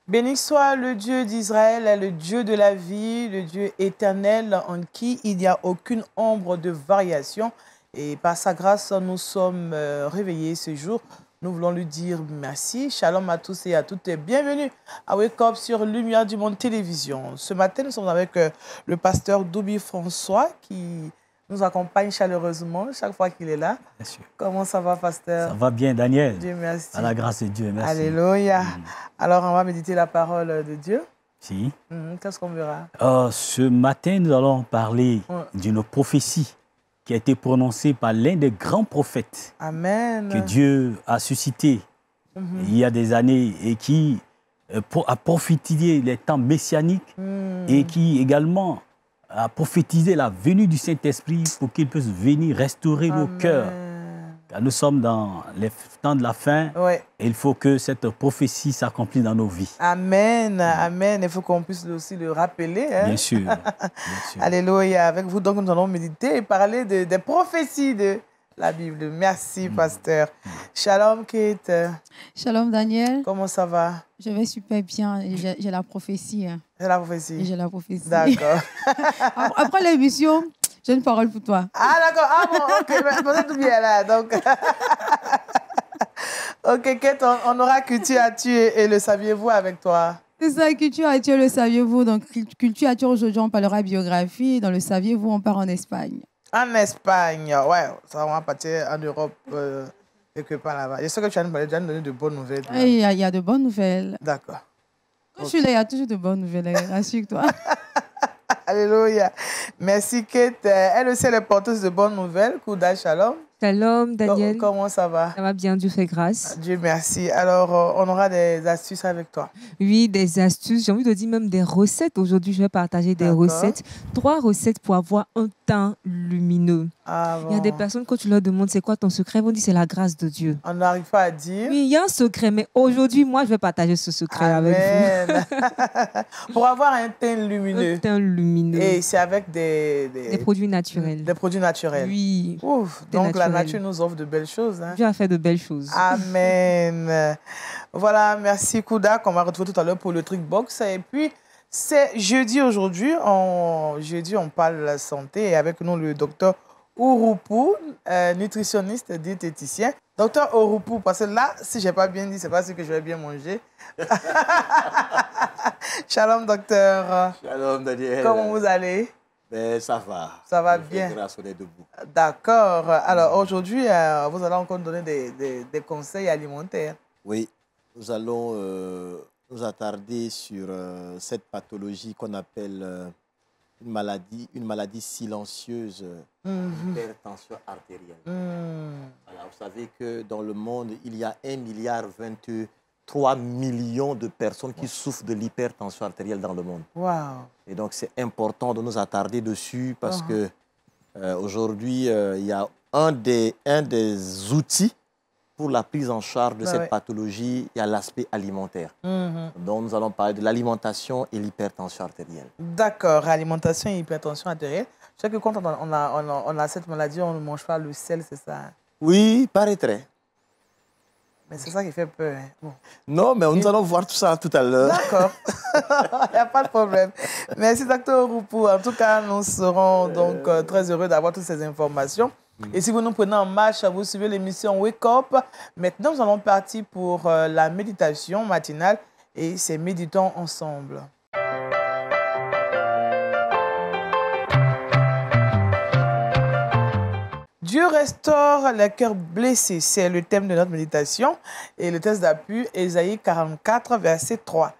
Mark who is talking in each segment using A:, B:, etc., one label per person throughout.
A: Béni soit le Dieu d'Israël, le Dieu de la vie, le Dieu éternel en qui il n'y a aucune ombre de variation. Et par sa grâce, nous sommes réveillés ce jour. Nous voulons lui dire merci. Shalom à tous et à toutes et bienvenue à Wake Up sur Lumière du Monde Télévision. Ce matin, nous sommes avec le pasteur Doubi François qui nous accompagne chaleureusement chaque fois qu'il est là.
B: Bien sûr.
A: Comment ça va, pasteur?
B: Ça va bien, Daniel.
A: Dieu merci.
B: À la grâce de Dieu, merci.
A: Alléluia. Alors, on va méditer la parole de Dieu.
B: Si.
A: Qu'est-ce qu'on verra?
B: Ce matin, nous allons parler d'une prophétie qui a été prononcée par l'un des grands prophètes.
A: Amen.
B: Que Dieu a suscité il y a des années et qui a prophétisé les temps messianiques et qui également a prophétisé la venue du Saint-Esprit pour qu'il puisse venir restaurer nos cœurs. Car nous sommes dans les temps de la fin et il faut que cette prophétie s'accomplisse dans nos vies.
A: Amen, amen. Il faut qu'on puisse aussi le rappeler. Hein?
B: Bien sûr. Bien sûr.
A: Alléluia. Avec vous, donc, nous allons méditer et parler des prophéties de la Bible. Merci, pasteur. Shalom, Kate.
C: Shalom, Daniel.
A: Comment ça va?
C: Je vais super bien. J'ai la prophétie.
A: J'ai la prophétie.
C: J'ai la prophétie.
A: D'accord.
C: Après l'émission, j'ai une parole pour toi.
A: Ah, d'accord. Ah, bon, ok. Peut-être tout bien là. Donc, ok, Kate, on aura culture et le saviez-vous avec toi?
C: C'est ça, culture le saviez-vous. Donc, culture aujourd'hui, on parlera biographie. Dans le saviez-vous, on part en Espagne.
A: En Espagne, ouais, ça va partir en Europe, quelque part là-bas. Je sais que tu as nous donné de bonnes nouvelles.
C: Il y a de bonnes nouvelles.
A: D'accord.
C: Quand je suis là, il y a toujours de bonnes nouvelles, rassure-toi.
A: Alléluia. Merci, Kate. Elle aussi, elle est porteuse de bonnes nouvelles. Kouda, shalom.
D: Shalom, Daniel.
A: Comment ça va?
D: Ça va bien, Dieu fait grâce.
A: Dieu merci. Alors, on aura des astuces avec toi.
D: Oui, des astuces. J'ai envie de dire même des recettes. Aujourd'hui, je vais partager des recettes. 3 recettes pour avoir un teint lumineux.
A: Ah, bon.
D: Il y a des personnes, quand tu leur demandes c'est quoi ton secret, ils vont dire c'est la grâce de Dieu.
A: On n'arrive pas à dire.
D: Oui, il y a un secret, mais aujourd'hui, moi, je vais partager ce secret avec
A: vous. Pour avoir un teint lumineux.
D: Un teint lumineux.
A: Et c'est avec des
D: produits naturels.
A: Des produits naturels.
D: Oui.
A: Ouf, donc la nature nous offre de belles choses. Hein?
D: Dieu a fait de belles choses.
A: Amen. Voilà, merci Kouda, qu'on va retrouver tout à l'heure pour le Trick Box. Et puis, c'est jeudi aujourd'hui. Jeudi, on parle de la santé. Et avec nous, le docteur Ouroupou, nutritionniste, diététicien. Docteur Ouroupou, parce que là, si je n'ai pas bien dit, ce n'est pas ce que je vais bien manger. Shalom, docteur.
E: Shalom, Daniel.
A: Comment vous allez?
E: Ben, ça va.
A: Ça va bien.
E: Grâce, on est debout.
A: D'accord. Alors, aujourd'hui, vous allez encore donner des conseils alimentaires.
E: Oui, nous allons nous attarder sur cette pathologie qu'on appelle une maladie silencieuse, l'hypertension artérielle. Voilà, vous savez que dans le monde, il y a 1,23 milliard de personnes qui souffrent de l'hypertension artérielle dans le monde.
A: Wow.
E: Et donc, c'est important de nous attarder dessus parce que aujourd'hui, il y a un des outils pour la prise en charge de cette pathologie, il y a l'aspect alimentaire. Donc, nous allons parler de l'alimentation et l'hypertension artérielle.
A: D'accord, alimentation et hypertension artérielle. Je sais que quand on a cette maladie, on ne mange pas le sel, c'est ça?
E: Oui, paraîtrait.
A: Mais c'est ça qui fait peur. Hein. Bon.
E: Non, mais nous allons voir tout ça tout à l'heure.
A: D'accord. Il n'y a pas de problème. Merci, docteur Ouroupou. En tout cas, nous serons donc très heureux d'avoir toutes ces informations. Et si vous nous prenez en marche, vous suivez l'émission Wake Up. Maintenant, nous allons partir pour la méditation matinale et c'est Méditons ensemble. Dieu restaure les cœurs blessés. C'est le thème de notre méditation. Et le texte d'appui, Ésaïe 44, verset 3.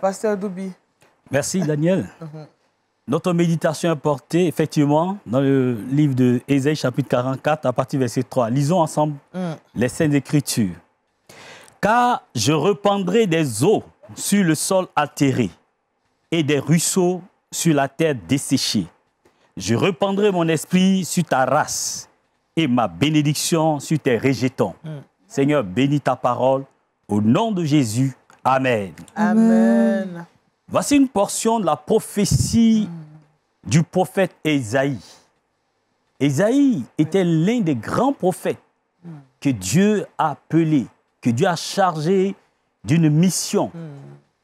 A: Pasteur Doubi.
B: Merci, Daniel. Notre méditation est portée, effectivement, dans le livre de Ésaïe, chapitre 44, à partir du verset 3. Lisons ensemble les Saintes Écritures. « Car je répandrai des eaux sur le sol altéré et des ruisseaux sur la terre desséchée. Je répandrai mon esprit sur ta race et ma bénédiction sur tes rejetons. Seigneur, bénis ta parole au nom de Jésus. Amen.
A: Amen.
B: Voici une portion de la prophétie du prophète Ésaïe. Ésaïe était l'un des grands prophètes que Dieu a appelé, que Dieu a chargé d'une mission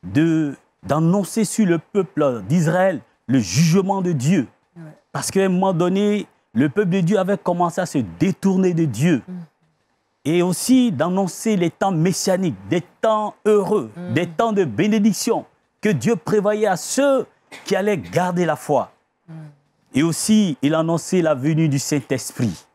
B: d'annoncer sur le peuple d'Israël le jugement de Dieu. Ouais. Parce qu'à un moment donné, le peuple de Dieu avait commencé à se détourner de Dieu. Et aussi d'annoncer les temps messianiques, des temps heureux, des temps de bénédiction que Dieu prévoyait à ceux qui allaient garder la foi. Et aussi, il annonçait la venue du Saint-Esprit.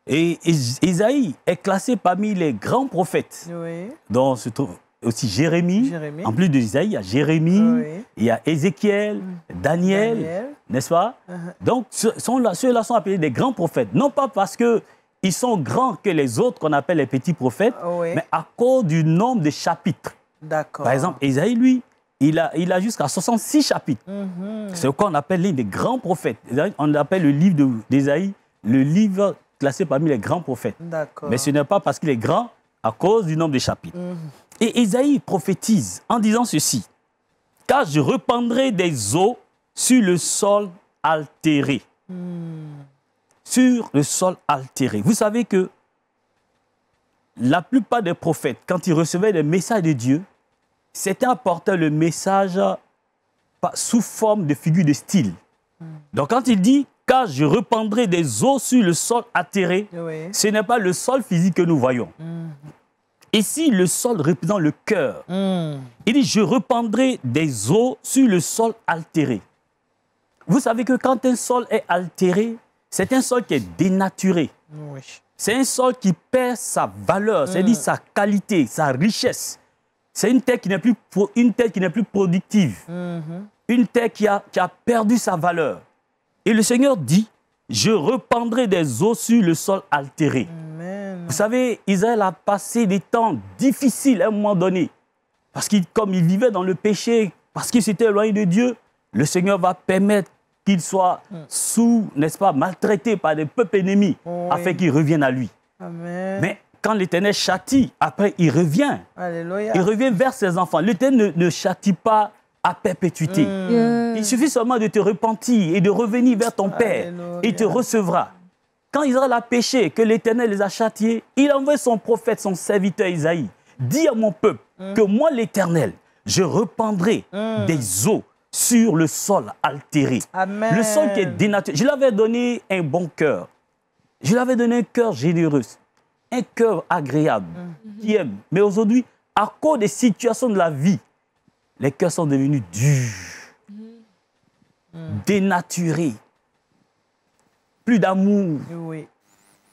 B: Et Isaïe est classé parmi les grands prophètes. Oui. Dont se trouve aussi Jérémie. En plus d'Isaïe, il y a Jérémie, oui. Il y a Ézéchiel, Daniel. N'est-ce pas? Donc, ceux-là sont appelés des grands prophètes. Non pas parce qu'ils sont grands que les autres qu'on appelle les petits prophètes, oui. Mais à cause du nombre de chapitres. D'accord. Par exemple, Isaïe, lui, il a jusqu'à 66 chapitres. C'est ce qu'on appelle l'un des grands prophètes. On appelle le livre d'Isaïe le livre classé parmi les grands prophètes. Mais ce n'est pas parce qu'il est grand à cause du nombre de chapitres. Et Isaïe prophétise en disant ceci: « Car je répandrai des eaux sur le sol altéré. » Sur le sol altéré. Vous savez que la plupart des prophètes, quand ils recevaient des messages de Dieu, c'était apporter le message sous forme de figure de style. Donc quand il dit « Car je répandrai des eaux sur le sol altéré », oui. Ce n'est pas le sol physique que nous voyons. Ici, le sol représente le cœur. Il dit « Je répandrai des eaux sur le sol altéré ». Vous savez que quand un sol est altéré, c'est un sol qui est dénaturé. Oui. C'est un sol qui perd sa valeur, c'est-à-dire sa qualité, sa richesse. C'est une terre qui n'est plus productive. Une terre qui a perdu sa valeur. Et le Seigneur dit, je répandrai des eaux sur le sol altéré. Amen. Vous savez, Israël a passé des temps difficiles à un moment donné. Parce que comme il vivait dans le péché, parce qu'il s'était éloigné de Dieu, le Seigneur va permettre qu'il soit n'est-ce pas, maltraité par des peuples ennemis, oui. Afin qu'il revienne à lui. Amen. Mais quand l'Éternel châtie, après il revient. Alléluia. Il revient vers ses enfants. L'Éternel ne châtie pas à perpétuité. Il suffit seulement de te repentir et de revenir vers ton Père. Alléluia. Et il te recevra. Quand Israël a péché, que l'Éternel les a châtiés, il a envoyé son prophète, son serviteur Isaïe. Dis à mon peuple que moi, l'Éternel, je répandrai des eaux sur le sol altéré. Amen. Le sol qui est dénaturé. Je lui avais donné un bon cœur. Je lui avais donné un cœur généreux. Un cœur agréable, qui aime. Mais aujourd'hui, à cause des situations de la vie, les cœurs sont devenus durs, dénaturés, plus d'amour, oui.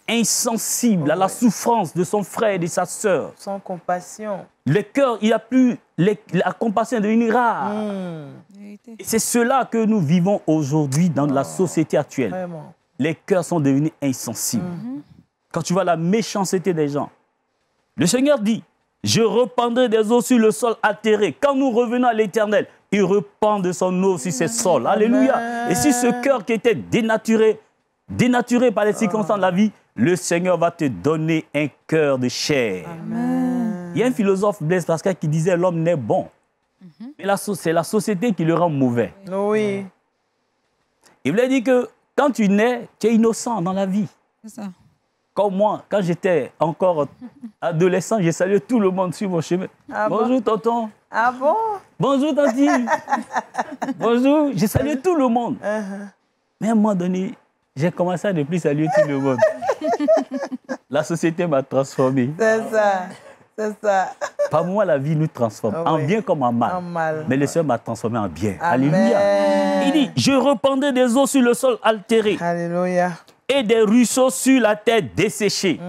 B: Insensible à la souffrance de son frère et de sa sœur.
A: Sans compassion.
B: Le cœur, il n'y a plus, la compassion est devenue rare. Et c'est cela que nous vivons aujourd'hui dans la société actuelle. Vraiment. Les cœurs sont devenus insensibles. Quand tu vois la méchanceté des gens, le Seigneur dit, je répandrai des eaux sur le sol altéré. Quand nous revenons à l'Éternel, il répand de son eau sur ces sols. Alléluia. Et si ce cœur qui était dénaturé par les circonstances de la vie, le Seigneur va te donner un cœur de chair. Amen. Il y a un philosophe, Blaise Pascal, qui disait l'homme naît bon. Mais c'est la société qui le rend mauvais. Oui. Il voulait dire que quand tu nais, tu es innocent dans la vie. C'est ça. Comme moi, quand j'étais encore adolescent, j'ai salué tout le monde sur mon chemin. Ah bonjour, bon? Tonton.
A: Ah bon?
B: Bonjour, Tanti. Bonjour. J'ai salué tout le monde. Mais à un moment donné, j'ai commencé à ne plus saluer tout le monde. La société m'a transformé.
A: C'est ça. C'est ça.
B: Par moi, la vie nous transforme, en bien comme en mal. Mais le Seigneur m'a transformé en bien. Amen. Alléluia. Il dit, je répandrai des eaux sur le sol altéré.
A: Alléluia.
B: Et des ruisseaux sur la terre desséchée.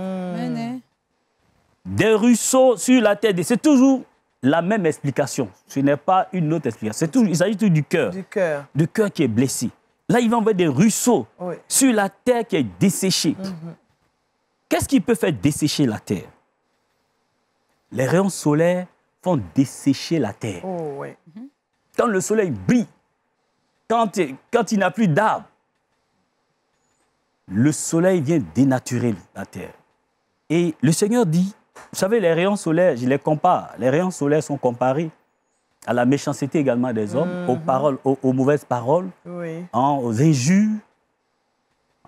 B: Des ruisseaux sur la terre desséchée. C'est toujours la même explication. Ce n'est pas une autre explication. Il s'agit tout du cœur. Du cœur. Du cœur qui est blessé. Là, il va envoyer des ruisseaux sur la terre qui est desséchée. Qu'est-ce qui peut faire dessécher la terre? Les rayons solaires font dessécher la terre. Quand le soleil brille, quand il n'y a plus d'arbres, le soleil vient dénaturer la terre. Et le Seigneur dit, vous savez, les rayons solaires, je les compare. Les rayons solaires sont comparés à la méchanceté également des hommes, aux paroles, aux mauvaises paroles, aux injures,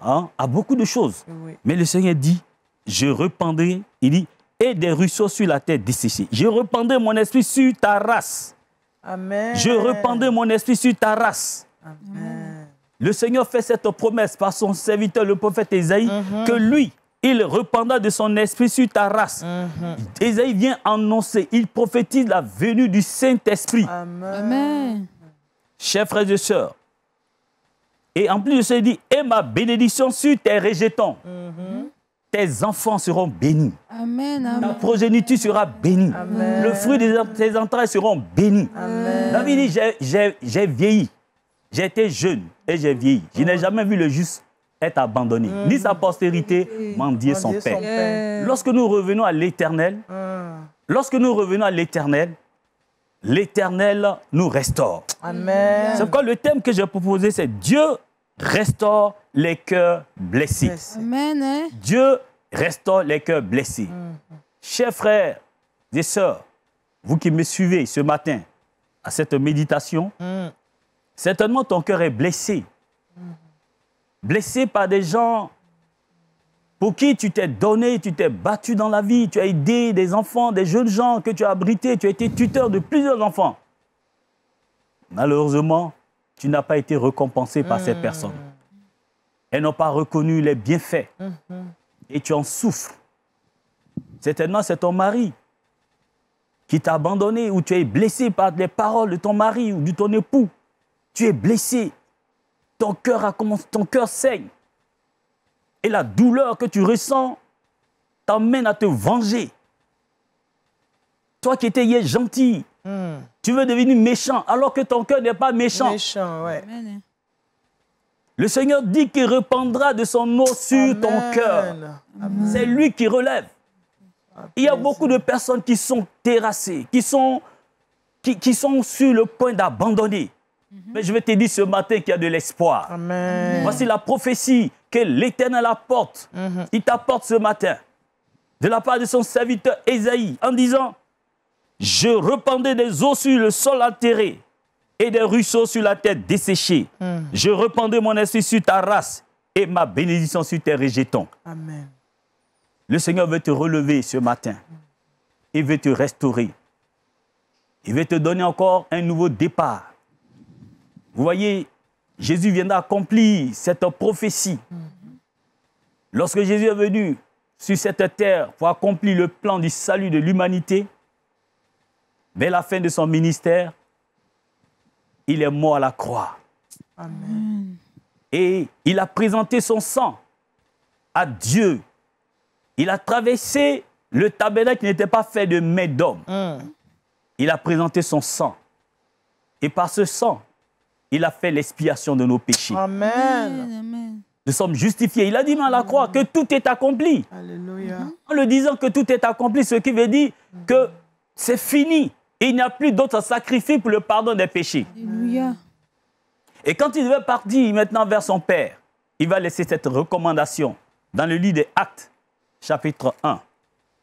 B: à beaucoup de choses. Mais le Seigneur dit, je répandrai, il dit, et des ruisseaux sur la terre desséchée. Je répandrai mon esprit sur ta race.
A: Amen.
B: Je répandrai mon esprit sur ta race.
A: Amen.
B: Le Seigneur fait cette promesse par son serviteur, le prophète Ésaïe, que lui, il répandra de son esprit sur ta race. Ésaïe vient annoncer, il prophétise la venue du Saint-Esprit.
C: Amen.
B: Chers frères et sœurs, et en plus de ça, il dit, et ma bénédiction sur tes rejetons. Tes enfants seront bénis.
C: Amen.
B: Ta
C: Amen.
B: progéniture sera bénie.
A: Amen.
B: Le fruit de tes entrailles seront bénis.
A: Amen.
B: David dit, j'ai vieilli. J'ai été jeune et j'ai vieilli. Je n'ai jamais vu le juste être abandonné, ni sa postérité mendier son père. Lorsque nous revenons à l'Éternel, l'Éternel nous restaure.
A: Amen.
B: C'est pourquoi le thème que j'ai proposé, c'est Dieu restaure les cœurs blessés.
C: Amen. Hein?
B: Dieu restaure les cœurs blessés. Chers frères et sœurs, vous qui me suivez ce matin à cette méditation, certainement ton cœur est blessé. Blessé par des gens pour qui tu t'es donné, tu t'es battu dans la vie, tu as aidé des enfants, des jeunes gens que tu as abrités, tu as été tuteur de plusieurs enfants. Malheureusement, tu n'as pas été récompensé par ces personnes. Elles n'ont pas reconnu les bienfaits et tu en souffres. Certainement, c'est ton mari qui t'a abandonné ou tu es blessé par les paroles de ton mari ou de ton époux. Tu es blessé. Ton cœur saigne. Et la douleur que tu ressens t'emmène à te venger. Toi qui étais hier gentil, tu veux devenir méchant alors que ton cœur n'est pas méchant.
A: Méchant, ouais.
C: Amen.
B: Le Seigneur dit qu'il répandra de son eau sur ton cœur. C'est lui qui relève. Il y a beaucoup de personnes qui sont terrassées, qui sont sur le point d'abandonner. Mais je vais te dire ce matin qu'il y a de l'espoir.
A: Amen.
B: Voici la prophétie que l'Éternel apporte. Il t'apporte ce matin de la part de son serviteur Ésaïe en disant « Je répandrai des eaux sur le sol altéré et des ruisseaux sur la terre desséchée. Je répandrai mon esprit sur ta race et ma bénédiction sur tes rejetons. »
A: Amen.
B: Le Seigneur veut te relever ce matin. Il veut te restaurer. Il veut te donner encore un nouveau départ. Vous voyez, Jésus viendra accomplir cette prophétie. Lorsque Jésus est venu sur cette terre pour accomplir le plan du salut de l'humanité, vers la fin de son ministère, il est mort à la croix.
A: Amen.
B: Et il a présenté son sang à Dieu. Il a traversé le tabernacle qui n'était pas fait de main d'homme. Il a présenté son sang. Et par ce sang, il a fait l'expiation de nos péchés.
A: Amen.
C: Amen.
B: Nous sommes justifiés. Il a dit à la croix que tout est accompli.
A: Alléluia.
B: En le disant que tout est accompli, ce qui veut dire que c'est fini. Il n'y a plus d'autre sacrifice pour le pardon des péchés.
C: Alléluia.
B: Et quand il devait partir maintenant vers son Père, il va laisser cette recommandation dans le livre des Actes, chapitre 1.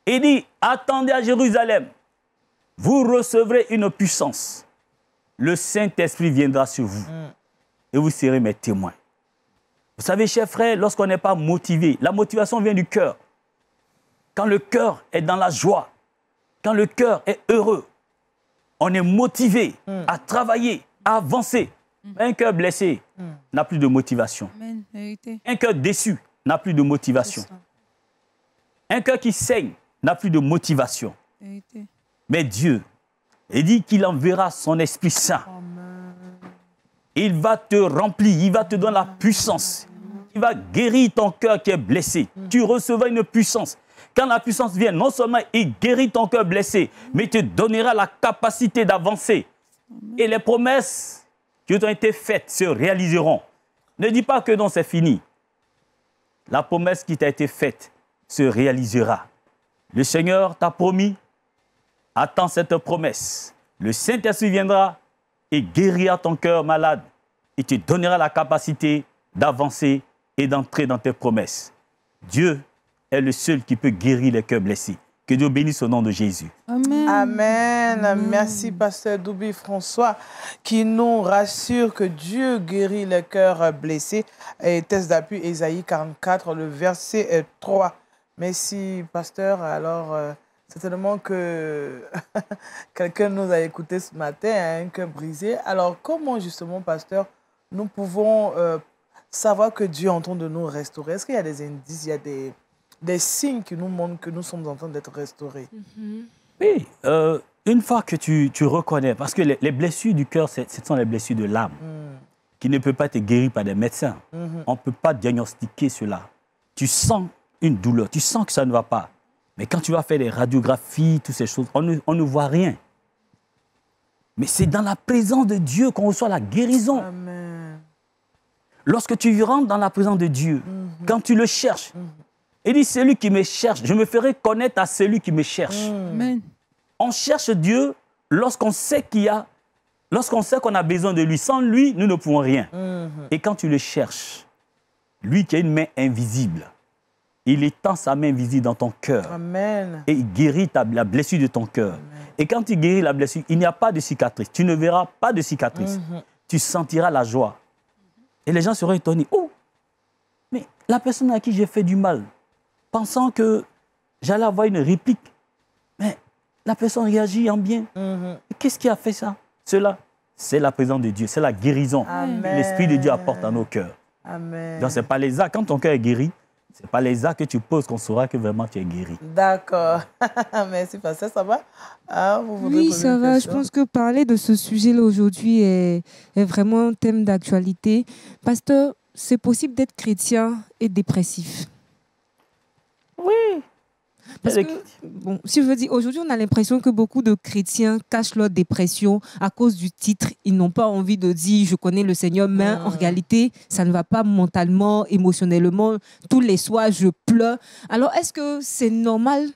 B: Il dit, attendez à Jérusalem, vous recevrez une puissance. Le Saint-Esprit viendra sur vous et vous serez mes témoins. Vous savez, chers frères, lorsqu'on n'est pas motivé, la motivation vient du cœur. Quand le cœur est dans la joie, quand le cœur est heureux, on est motivé à travailler, à avancer. Un cœur blessé n'a plus de motivation.
C: Amen. Vérité.
B: Un cœur déçu n'a plus de motivation. Un cœur qui saigne n'a plus de motivation.
C: Vérité.
B: Mais Dieu, il dit qu'il enverra son Esprit Saint. Il va te remplir, il va te donner la puissance. Il va guérir ton cœur qui est blessé. Tu recevras une puissance. Quand la puissance vient, non seulement il guérit ton cœur blessé, mais il te donnera la capacité d'avancer. Et les promesses qui ont été faites se réaliseront. Ne dis pas que non, c'est fini. La promesse qui t'a été faite se réalisera. Le Seigneur t'a promis, attends cette promesse. Le Saint-Esprit viendra et guérira ton cœur malade. Il te donnera la capacité d'avancer et d'entrer dans tes promesses. Dieu est le seul qui peut guérir les cœurs blessés. Que Dieu bénisse au nom de Jésus.
C: Amen.
A: Amen. Merci, pasteur Doubi François, qui nous rassure que Dieu guérit les cœurs blessés. Et texte d'appui, Ésaïe 44, le verset 3. Merci, pasteur. Alors, Certainement que quelqu'un nous a écouté ce matin, un cœur brisé. Alors, comment justement, pasteur, nous pouvons savoir que Dieu est en train de nous restaurer? Est-ce qu'il y a des indices, il y a des signes qui nous montrent que nous sommes en train d'être restaurés?
B: Oui, une fois que tu reconnais, parce que les blessures du cœur, ce sont les blessures de l'âme, qui ne peuvent pas être guéries par des médecins. On ne peut pas diagnostiquer cela. Tu sens une douleur, tu sens que ça ne va pas. Mais quand tu vas faire des radiographies, toutes ces choses, on ne voit rien. Mais c'est dans la présence de Dieu qu'on reçoit la guérison.
A: Amen.
B: Lorsque tu rentres dans la présence de Dieu, quand tu le cherches, il dit, celui qui me cherche, je me ferai connaître à celui qui me cherche.
C: Amen.
B: On cherche Dieu lorsqu'on sait lorsqu'on sait qu'on a besoin de lui. Sans lui, nous ne pouvons rien. Et quand tu le cherches, lui qui a une main invisible, il étend sa main invisible dans ton cœur.
A: Amen.
B: Et il guérit la blessure de ton cœur. Et quand il guérit la blessure, il n'y a pas de cicatrice. Tu ne verras pas de cicatrice. Tu sentiras la joie. Et les gens seront étonnés. Oh, mais la personne à qui j'ai fait du mal, pensant que j'allais avoir une réplique, mais la personne réagit en bien. Qu'est-ce qui a fait ça? Cela, c'est la présence de Dieu, c'est la guérison. L'Esprit de Dieu apporte à nos cœurs.
A: Amen.
B: Donc, ce n'est pas les actes. Quand ton cœur est guéri, ce n'est pas les actes que tu poses qu'on saura que vraiment tu es guéri.
A: D'accord. Merci, pasteur. Ça va? Vous voudrez
D: Oui,
A: poser
D: ça
A: une
D: va. Je
A: question?
D: pense que parler de ce sujet-là aujourd'hui est vraiment un thème d'actualité. Pasteur, c'est possible d'être chrétien et dépressif?
B: Oui.
D: Parce que, bon, si je veux dire, aujourd'hui, on a l'impression que beaucoup de chrétiens cachent leur dépression à cause du titre. Ils n'ont pas envie de dire « je connais le Seigneur », mais en réalité, ça ne va pas mentalement, émotionnellement. Tous les soirs, je pleure. Alors, est-ce que c'est normal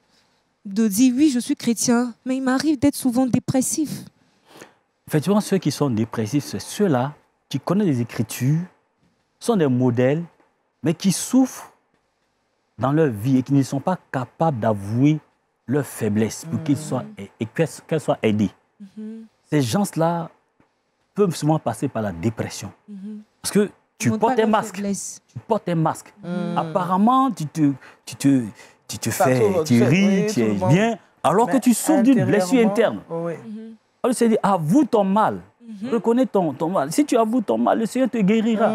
D: de dire « oui, je suis chrétien », mais il m'arrive d'être souvent dépressif?
B: Effectivement, ceux qui sont dépressifs, c'est ceux-là qui connaissent les Écritures, sont des modèles, mais qui souffrent dans leur vie et qui ne sont pas capables d'avouer leur faiblesse pour qu'elles soient aidées. Ces gens-là peuvent souvent passer par la dépression. Parce que tu portes un masque. Tu portes un masque. Apparemment, tu ris, tu es bien, alors que tu souffres d'une blessure interne. Alors, c'est dit, avoue ton mal. Reconnais ton mal. Si tu avoues ton mal, le Seigneur te guérira.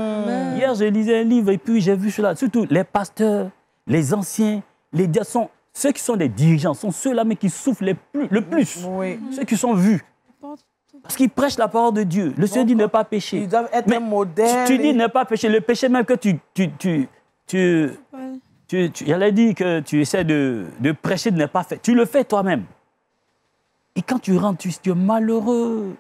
B: Hier, je lisais un livre et puis j'ai vu cela. Surtout les pasteurs, les anciens, les diacres, ceux qui sont des dirigeants, sont ceux-là mais qui souffrent le plus. Ceux qui sont vus. Parce qu'ils prêchent la parole de Dieu. Le Seigneur dit ne pas pécher.
A: Ils doivent être un modèle.
B: Tu dis ne pas pécher. Le péché même que j'allais dire que tu essaies de prêcher de ne pas faire. Tu le fais toi-même. Et quand tu rentres, tu es malheureux.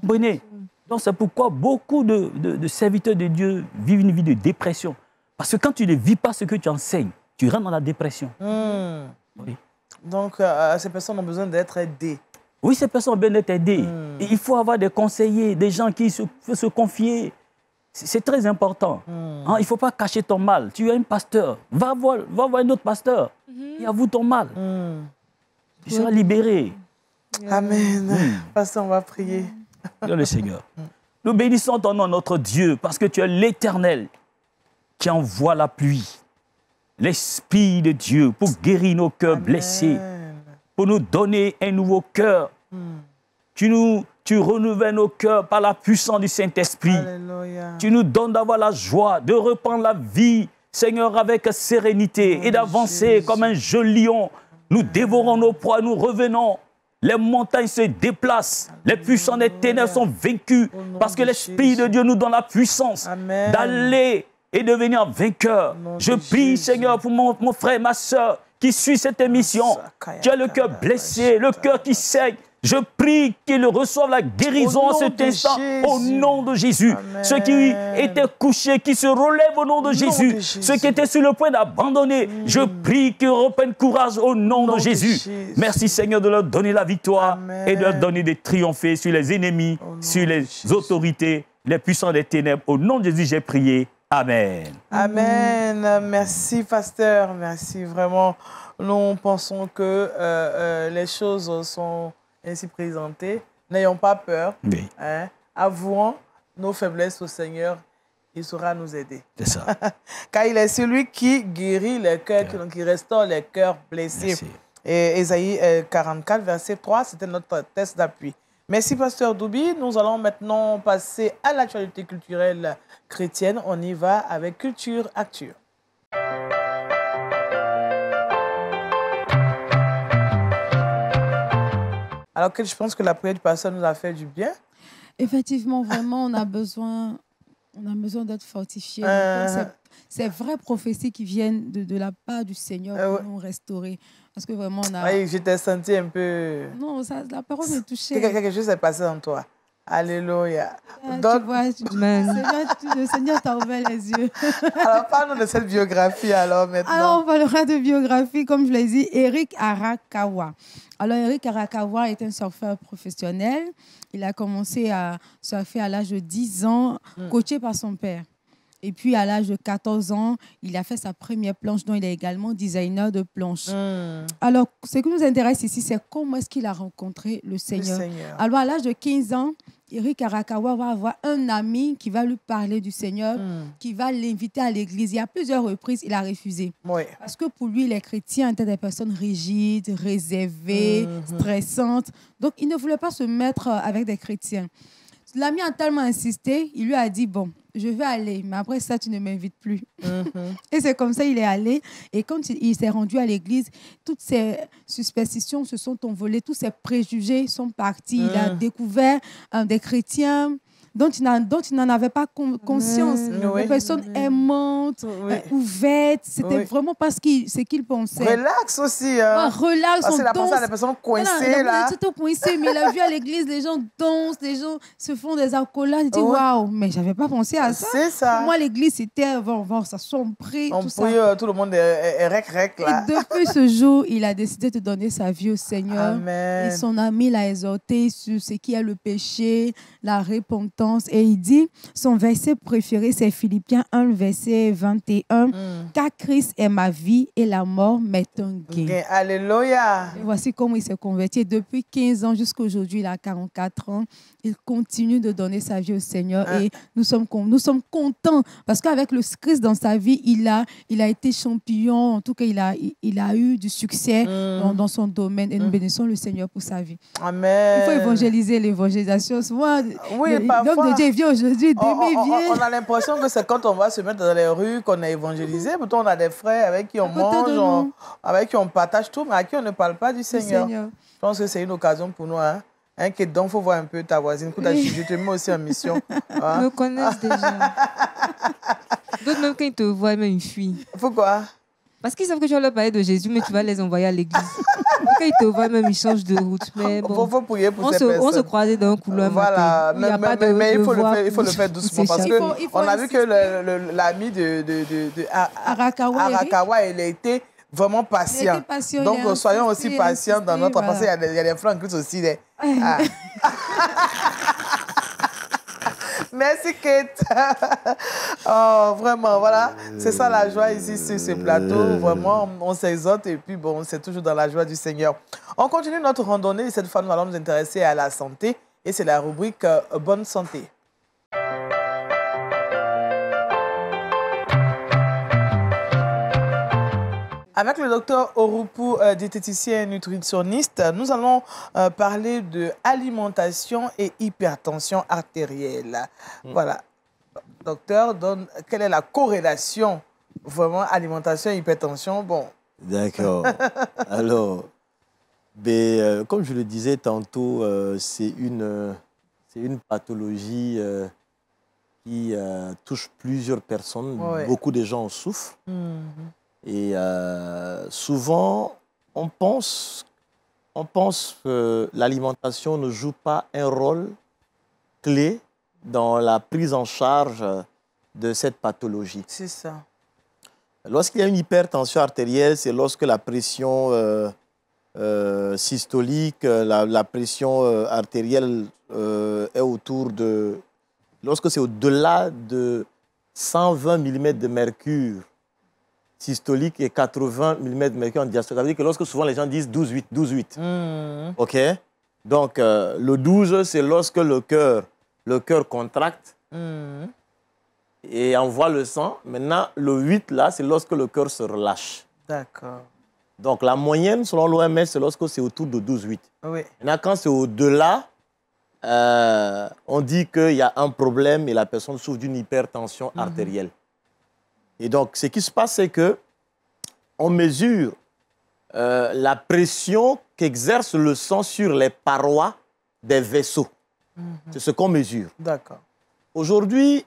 B: Bonnet. Donc c'est pourquoi beaucoup de serviteurs de Dieu vivent une vie de dépression. Parce que quand tu ne vis pas ce que tu enseignes, tu rentres dans la dépression. Oui.
A: Donc ces personnes ont besoin d'être aidées.
B: Oui, ces personnes ont besoin d'être aidées. Et il faut avoir des conseillers, des gens qui peuvent se confier. C'est très important. Il ne faut pas cacher ton mal. Tu es un pasteur. Va voir un autre pasteur. Et avoue ton mal. Tu seras libéré.
A: Amen. Pasteur, on va prier.
B: Dieu le Seigneur. Nous bénissons ton nom, notre Dieu, parce que tu es l'Éternel qui envoie la pluie. L'Esprit de Dieu pour guérir nos cœurs blessés, pour nous donner un nouveau cœur. Tu renouvelles nos cœurs par la puissance du Saint-Esprit. Tu nous donnes d'avoir la joie, de reprendre la vie, Seigneur, avec sérénité et d'avancer comme un jeune lion. Nous dévorons nos proies, nous revenons. Les montagnes se déplacent. Les puissants des ténèbres sont vaincus parce que l'Esprit de Dieu nous donne la puissance d'aller et devenir vainqueur. Je prie, Seigneur, pour mon frère et ma soeur qui suit cette émission. Tu as le cœur blessé, le cœur qui saigne. Je prie qu'ils reçoivent la guérison en cet instant, au nom de Jésus. Amen. Ceux qui étaient couchés, qui se relèvent au nom de Jésus. Ceux qui étaient sur le point d'abandonner, je prie qu'ils reprennent courage au nom de Jésus. Merci Seigneur de leur donner la victoire et de leur donner de triompher sur les ennemis, sur les autorités, les puissants des ténèbres. Au nom de Jésus, j'ai prié. Amen.
A: Amen. Merci, pasteur. Merci vraiment. Nous pensons que les choses sont ainsi présentées. N'ayons pas peur.
B: Oui.
A: Avouons nos faiblesses au Seigneur il saura nous aider.
B: C'est ça.
A: Car il est celui qui guérit les cœurs, qui restaure les cœurs blessés.
B: Merci.
A: Et Ésaïe 44, verset 3, c'était notre texte d'appui. Merci, Pasteur Doubi. Nous allons maintenant passer à l'actualité culturelle chrétienne. On y va avec Culture Actu. Alors que je pense que la prière du pasteur nous a fait du bien.
C: Effectivement, vraiment, on a besoin d'être fortifiés. C'est vraies prophéties qui viennent de la part du Seigneur pour nous restaurer. Parce que vraiment, on a...
A: Oui, je t'ai senti un peu...
C: Non, la parole me touchait.
A: Quelque chose s'est passé en toi. Alléluia.
C: Donc, tu vois, le Seigneur t'a ouvert les yeux.
A: Alors, parlons de cette biographie alors maintenant.
C: Alors, on parlera de biographie, comme je l'ai dit, Eric Arakawa. Alors, Eric Arakawa est un surfeur professionnel. Il a commencé à surfer à l'âge de 10 ans, coaché par son père. Et puis, à l'âge de 14 ans, il a fait sa première planche, dont il est également designer de planches. Alors, ce qui nous intéresse ici, c'est comment est-ce qu'il a rencontré le Seigneur. Alors, à l'âge de 15 ans, Eric Arakawa va avoir un ami qui va lui parler du Seigneur, qui va l'inviter à l'église. Il y a plusieurs reprises, il a refusé.
A: Oui.
C: Parce que pour lui, les chrétiens étaient des personnes rigides, réservées, stressantes. Donc, il ne voulait pas se mettre avec des chrétiens. L'ami a tellement insisté, il lui a dit, bon, je vais aller, mais après ça, tu ne m'invites plus. Et c'est comme ça qu'il est allé. Et quand il s'est rendu à l'église, toutes ces superstitions se sont envolées, tous ces préjugés sont partis. Il a découvert des chrétiens dont il n'en avait pas conscience. Des personnes aimantes, ouvertes. C'était vraiment pas ce qu'il pensait.
A: Relax aussi. Hein.
C: Relax,
A: parce qu'il a pensé à des personnes coincées. Là.
C: Coincées, mais il a vu à l'église, les gens dansent, les gens se font des accolades. Il dit, waouh, mais je n'avais pas pensé à ça.
A: C'est ça.
C: Pour moi, l'église, c'était, ça sombrait,
A: tout ça. Tout le monde est rec, là.
C: Et depuis ce jour, il a décidé de donner sa vie au Seigneur.
A: Amen.
C: Et son ami l'a exhorté sur ce qui est le péché, la repentance. Et il dit, son verset préféré, c'est Philippiens 1, verset 21. Car Christ est ma vie et la mort m'est un gain.
A: Alléluia.
C: Et voici comment il s'est converti. Et depuis 15 ans jusqu'à aujourd'hui, il a 44 ans. Il continue de donner sa vie au Seigneur. Et nous sommes contents parce qu'avec le Christ dans sa vie, il a été champion. En tout cas, il a eu du succès dans son domaine. Et nous bénissons le Seigneur pour sa vie.
A: Amen.
C: Il faut évangéliser l'évangélisation. Souvent,
A: parfois,
C: l'homme de Dieu vient aujourd'hui,
A: on a l'impression que c'est quand on va se mettre dans les rues qu'on est évangélisé. Pourtant, on a des frères avec qui on mange, avec qui on partage tout, mais à qui on ne parle pas du Seigneur. Je pense que c'est une occasion pour nous. Hein, donc, il faut voir un peu ta voisine. Je te mets aussi en mission.
D: Ils me connaissent déjà. D'autres, même quand ils te voient, même ils fuient.
A: Pourquoi?
D: Parce qu'ils savent que tu vas leur parler de Jésus, mais tu vas les envoyer à l'église. Quand ils te voient, même ils changent de route. Mais bon,
A: faut prier pour ces personnes.
D: On se croisait dans un couloir.
A: Voilà, mais il faut le faire doucement. Parce qu'on a vu que l'ami de Arakawa, il a été vraiment patient. Donc, soyons aussi patients dans notre... Parce qu'il y a des frères en Christ aussi. Merci, Kate. Oh, vraiment, voilà. C'est ça la joie ici sur ce plateau. Vraiment, on s'exhorte et puis, bon, c'est toujours dans la joie du Seigneur. On continue notre randonnée et cette fois, nous allons nous intéresser à la santé. Et c'est la rubrique Bonne santé. Avec le docteur Orupu, diététicien et nutritionniste, nous allons parler de alimentation et hypertension artérielle. Voilà. Docteur, quelle est la corrélation vraiment alimentation et hypertension? Bon.
E: D'accord. Alors, comme je le disais tantôt, c'est une pathologie qui touche plusieurs personnes. Ouais. Beaucoup de gens en souffrent. Et souvent, on pense que l'alimentation ne joue pas un rôle clé dans la prise en charge de cette pathologie.
A: C'est ça.
E: Lorsqu'il y a une hypertension artérielle, c'est lorsque la pression systolique, la pression artérielle est autour de... Lorsque c'est au-delà de 120 mm de mercure systolique et 80 mm de mercure en diastolique. Ça veut dire que lorsque souvent les gens disent 12-8, 12-8. OK? Donc, le 12, c'est lorsque le cœur contracte. et envoie le sang. Maintenant, le 8, là, c'est lorsque le cœur se relâche.
A: D'accord.
E: Donc, la moyenne, selon l'OMS, c'est lorsque c'est autour de 12-8.
A: Oui.
E: Maintenant, quand c'est au-delà, on dit qu'il y a un problème et la personne souffre d'une hypertension artérielle. Et donc, ce qui se passe, c'est qu'on mesure la pression qu'exerce le sang sur les parois des vaisseaux. C'est ce qu'on mesure.
A: D'accord.
E: Aujourd'hui,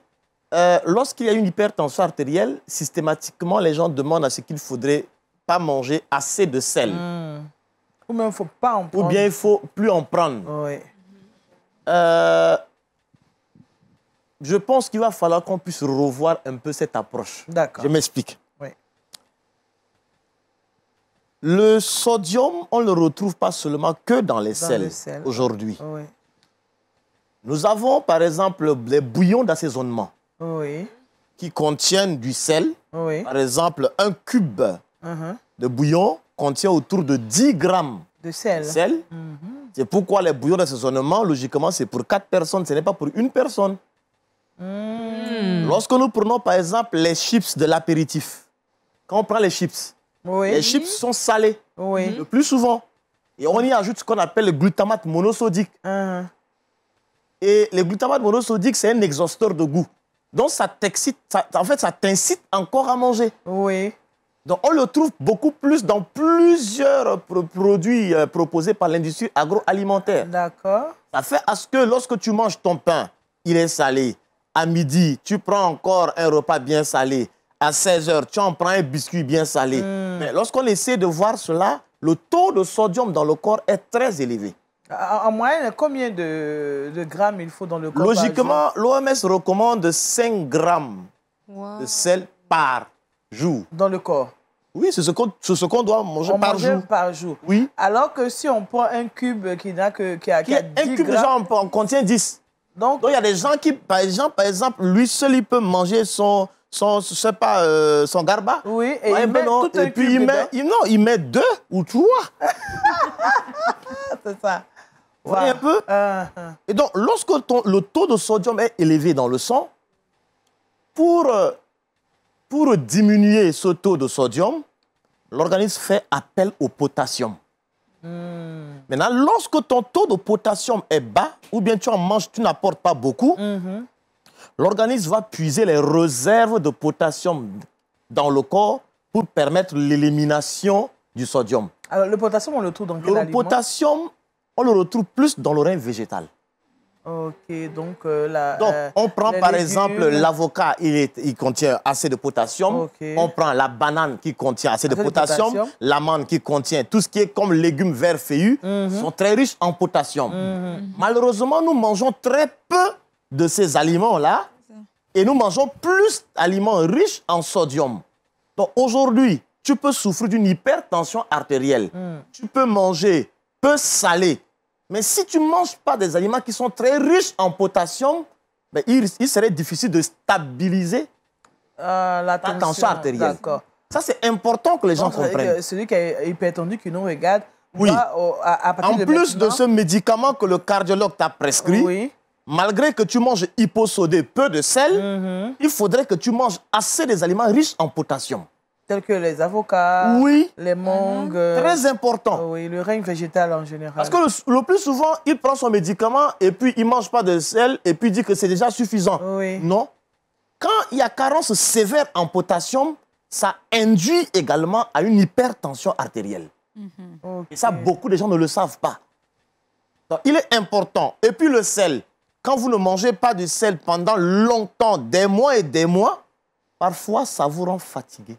E: lorsqu'il y a une hypertension artérielle, systématiquement, les gens demandent à ce qu'il ne faudrait pas manger assez de sel.
A: Ou bien il ne faut pas en prendre.
E: Ou bien il ne faut plus en prendre.
A: Oui.
E: Je pense qu'il va falloir qu'on puisse revoir un peu cette approche.
A: D'accord.
E: Je m'explique.
A: Oui.
E: Le sodium, on ne le retrouve pas seulement que dans les sels aujourd'hui.
A: Oui.
E: Nous avons par exemple les bouillons d'assaisonnement
A: Oui.
E: qui contiennent du sel.
A: Oui.
E: Par exemple, un cube de bouillon contient autour de 10 grammes
A: de sel.
E: C'est pourquoi les bouillons d'assaisonnement, logiquement, c'est pour 4 personnes, ce n'est pas pour une personne. Lorsque nous prenons par exemple les chips de l'apéritif, quand on prend les chips, les chips sont salés le plus souvent. Et on y ajoute ce qu'on appelle le glutamate monosodique. Et le glutamate monosodique, c'est un exhausteur de goût. Donc ça t'excite, en fait, ça t'incite encore à manger.
A: Oui.
E: Donc on le trouve beaucoup plus dans plusieurs produits proposés par l'industrie agroalimentaire.
A: D'accord.
E: Ça fait à ce que lorsque tu manges ton pain, il est salé. À midi, tu prends encore un repas bien salé. À 16h, tu en prends un biscuit bien salé. Mais lorsqu'on essaie de voir cela, le taux de sodium dans le corps est très élevé.
A: En moyenne, combien de grammes il faut dans le corps?
E: Logiquement, l'OMS recommande 5 grammes de sel par jour.
A: Dans le corps?
E: Oui, c'est ce qu'on doit manger
A: par jour.
E: Oui.
A: Alors que si on prend un cube qui n'a que 10
E: un cube
A: grammes,
E: déjà, on contient 10.
A: Donc,
E: il y a des gens qui, par exemple, lui seul, il peut manger son garba.
A: Oui, et il met tout un
E: puis
A: cube
E: il met 2 ou 3.
A: C'est ça.
E: Vous voyez un peu? Et donc, lorsque le taux de sodium est élevé dans le sang, pour diminuer ce taux de sodium, l'organisme fait appel au potassium. Maintenant, lorsque ton taux de potassium est bas, ou bien tu en manges, tu n'apportes pas beaucoup, l'organisme va puiser les réserves de potassium dans le corps pour permettre l'élimination du sodium.
A: Alors, le potassium, on le trouve dans quel aliment?
E: Le potassium, on le retrouve plus dans le rhin végétal.
A: Ok, donc
E: on prend par exemple l'avocat, il contient assez de potassium. On prend la banane qui contient assez de potassium. L'amande qui contient tout ce qui est comme légumes verts feuillus sont très riches en potassium. Malheureusement, nous mangeons très peu de ces aliments-là et nous mangeons plus d'aliments riches en sodium. Donc aujourd'hui, tu peux souffrir d'une hypertension artérielle. Tu peux manger peu salé. Mais si tu ne manges pas des aliments qui sont très riches en potassium, ben il serait difficile de stabiliser la tension artérielle. Ça, c'est important que les gens comprennent.
A: Celui qui est hypertendu, qui nous regarde,
E: oui.
A: À
E: en plus de ce médicament que le cardiologue t'a prescrit, malgré que tu manges hyposodé, peu de sel, il faudrait que tu manges assez des aliments riches en potassium.
A: Tels que les avocats, les mangues.
E: Très important.
A: Oui, le règne végétal en général.
E: Parce que le plus souvent, il prend son médicament et puis il ne mange pas de sel et puis il dit que c'est déjà suffisant. Non. Quand il y a carence sévère en potassium, ça induit également à une hypertension artérielle. Et ça, beaucoup de gens ne le savent pas. Donc, il est important. Et puis le sel, quand vous ne mangez pas de sel pendant longtemps, des mois et des mois, parfois ça vous rend fatigué.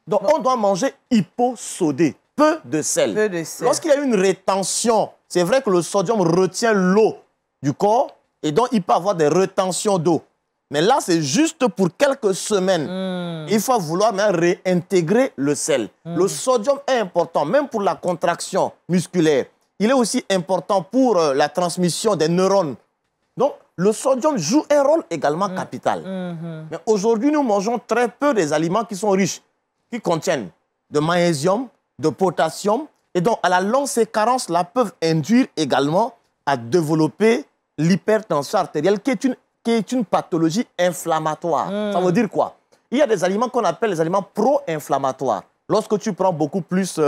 E: Donc, on doit manger hyposodé, peu de sel. Lorsqu'il y a une rétention, c'est vrai que le sodium retient l'eau du corps et donc il peut avoir des rétentions d'eau. Mais là, c'est juste pour quelques semaines. Il faut vouloir réintégrer le sel. Le sodium est important, même pour la contraction musculaire. Il est aussi important pour la transmission des neurones. Donc, le sodium joue un rôle également capital. Mais aujourd'hui, nous mangeons très peu des aliments qui sont riches, qui contiennent de magnésium, de potassium. Et donc, à la longue, ces carences-là peuvent induire également à développer l'hypertension artérielle, qui est une qui est une pathologie inflammatoire. Ça veut dire quoi? Il y a des aliments qu'on appelle les aliments pro-inflammatoires. Lorsque tu prends beaucoup plus...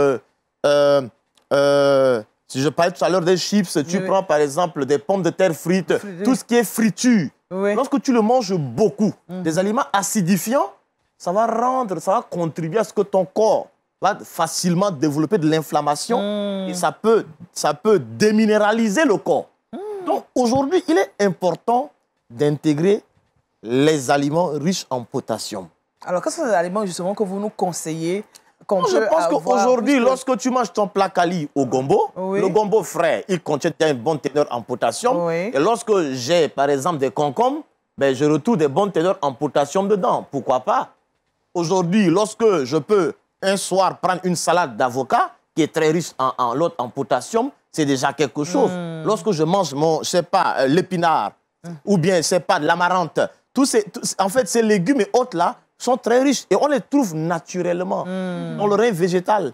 E: si je parlais tout à l'heure des chips, tu prends par exemple des pommes de terre frites, tout ce qui est friture. Lorsque tu le manges beaucoup, des aliments acidifiants, ça va contribuer à ce que ton corps va facilement développer de l'inflammation et ça peut déminéraliser le corps. Donc aujourd'hui, il est important d'intégrer les aliments riches en potassium.
A: Alors, quels sont les aliments justement que vous nous conseillez?
E: Je pense qu'aujourd'hui, lorsque tu manges ton plat quali au gombo, le gombo frais, il contient une bonne teneur en potassium. Et lorsque j'ai, par exemple, des concombres, ben, je retrouve des bonnes teneurs en potassium dedans. Pourquoi pas? Aujourd'hui, lorsque je peux un soir prendre une salade d'avocat, qui est très riche en potassium, c'est déjà quelque chose. Lorsque je mange je sais pas, l'épinard, ou bien, je sais pas, de l'amarante, en fait, ces légumes et autres là sont très riches et on les trouve naturellement dans le règne végétal.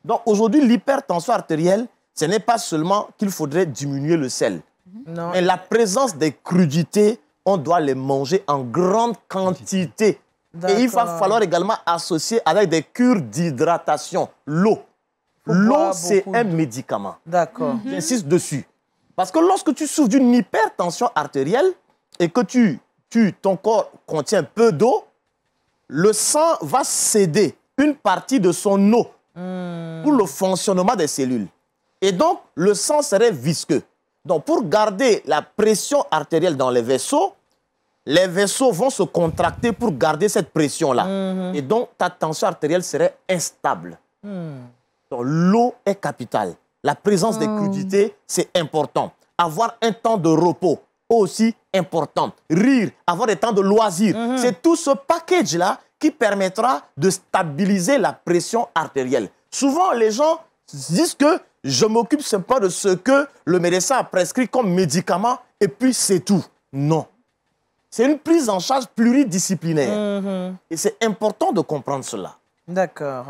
E: Donc aujourd'hui, l'hypertension artérielle, ce n'est pas seulement qu'il faudrait diminuer le sel, mais la présence des crudités, on doit les manger en grande quantité. Et il va falloir également associer avec des cures d'hydratation, l'eau. L'eau, c'est un médicament.
A: D'accord.
E: J'insiste dessus. Parce que lorsque tu souffres d'une hypertension artérielle et que ton corps contient peu d'eau, le sang va céder une partie de son eau pour le fonctionnement des cellules. Et donc, le sang serait visqueux. Donc, pour garder la pression artérielle dans les vaisseaux vont se contracter pour garder cette pression-là. Et donc, ta tension artérielle serait instable. Donc, l'eau est capitale. La présence des crudités, c'est important. Avoir un temps de repos, aussi important. Rire, avoir des temps de loisirs. C'est tout ce package-là qui permettra de stabiliser la pression artérielle. Souvent, les gens disent que je m'occupe simplement de ce que le médecin a prescrit comme médicament et puis c'est tout. Non. C'est une prise en charge pluridisciplinaire. Et c'est important de comprendre cela.
A: D'accord.